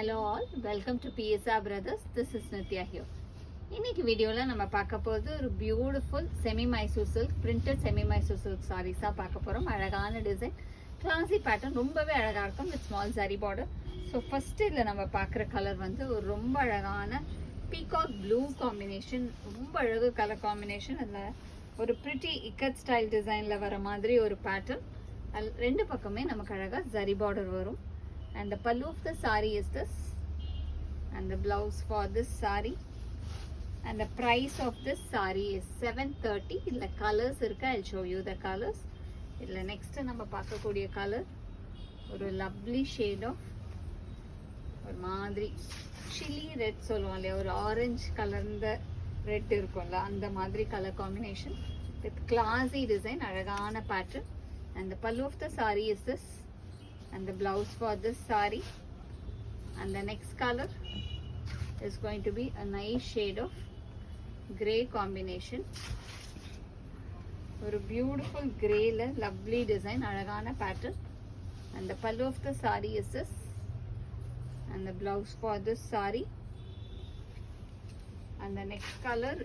Hello all, welcome to PSR Brothers. This is Nitya here. இன்னைக்கு வீடியோல நம்ம பார்க்க போறது ஒரு beautiful semi Mysore silk printed semi Mysore silk சாரீஸா பார்க்க போறோம். அழகான டிசைன், கிளாசி பேட்டர்ன், ரொம்பவே அழகா இருக்கும் with small zari border. So first இதில் நம்ம பார்க்குற கலர் வந்து ஒரு ரொம்ப அழகான பீகாக் ப்ளூ காம்பினேஷன். ரொம்ப அழகு கலர் காம்பினேஷன். அதில் ஒரு பிரிட்டி இக்கட் ஸ்டைல் டிசைனில் வர மாதிரி ஒரு பேட்டர்ன். ரெண்டு பக்கமே நமக்கு அழகாக ஜரி பார்டர் வரும். And the pallu of the saree is this, and the blouse for this saree, and the price of this saree is 730. illa colors irukka, I'll show you the colors. illa next நம்ம பார்க்கக்கூடிய color ஒரு lovely shade of ஒரு மாதிரி chili red சொல்லுவோம் இல்லையா, ஒரு orange கலர்ந்த red இருக்கும்ல அந்த மாதிரி colour combination with classy design, அழகான pattern. And the pallu of the saree is this, and the blouse for this saree. And the next color is going to be a nice shade of grey combination. Or a beautiful grey lovely design, alagana pattern. And the pallu of the saree is this, and the blouse for this saree. And the next color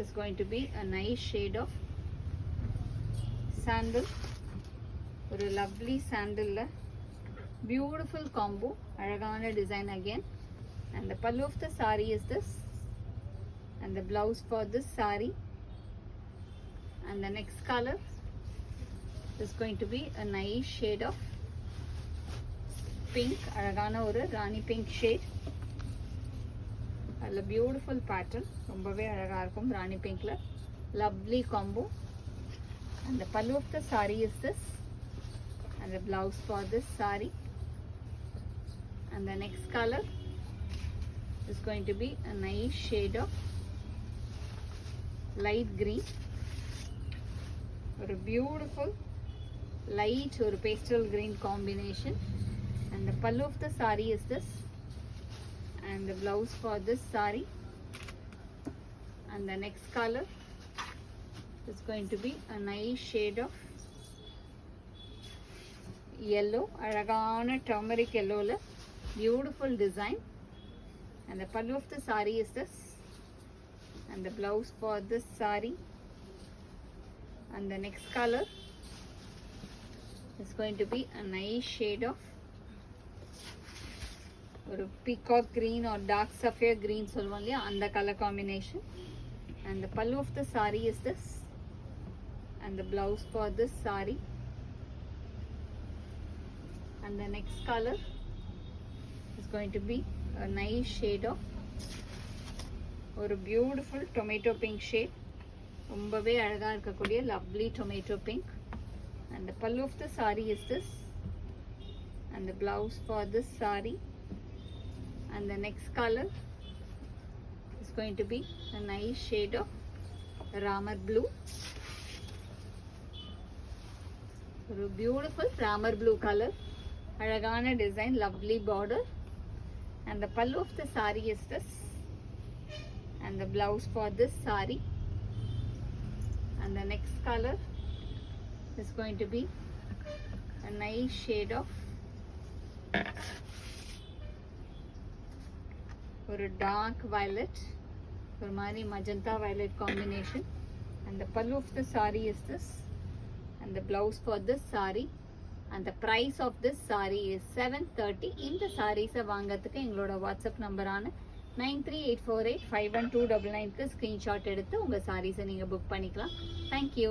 is going to be a nice shade of sandal, or a lovely sandal, beautiful combo, alagana design again. And the pallu of the saree is this, and the blouse for this saree. And the next color is going to be a nice shade of pink, alagana or rani pink shade. A beautiful pattern, rombave alaga irukum rani pink la, lovely combo. And the pallu of the saree is this, and the blouse for this saree. And the next color is going to be a nice shade of light green, or a beautiful light or pastel green combination. And the pallu of the saree is this, and the blouse for this saree. And the next color is going to be a nice shade of yellow, alagana turmeric yellow la, beautiful design. And the pallu of the saree is this, and the blouse for this saree. And the next color is going to be a nice shade of or peacock green or dark sapphire green solvom illaya and the color combination. And the pallu of the saree is this, and the blouse for this saree. And the next color is going to be a nice shade of or a beautiful tomato pink shade, rombave alaga irukkudiya lovely tomato pink. And the pallu of the saree is this, and the blouse for this saree. And the next color is going to be a nice shade of ramar blue, or a beautiful ramar blue color, alagana design, lovely border. And the pallu of the saree is this, and the blouse for this saree. And the next color is going to be a nice shade of or a dark violet, or mari magenta violet combination. And the pallu of the saree is this, and the blouse for this saree. And the price of this saree is 730. இந்த சாரீஸை வாங்கிறதுக்கு எங்களோட WhatsApp நம்பரான 9384851299க்கு screenshot எடுத்து உங்கள் சாரீஸை நீங்கள் book பண்ணிக்கலாம். Thank you.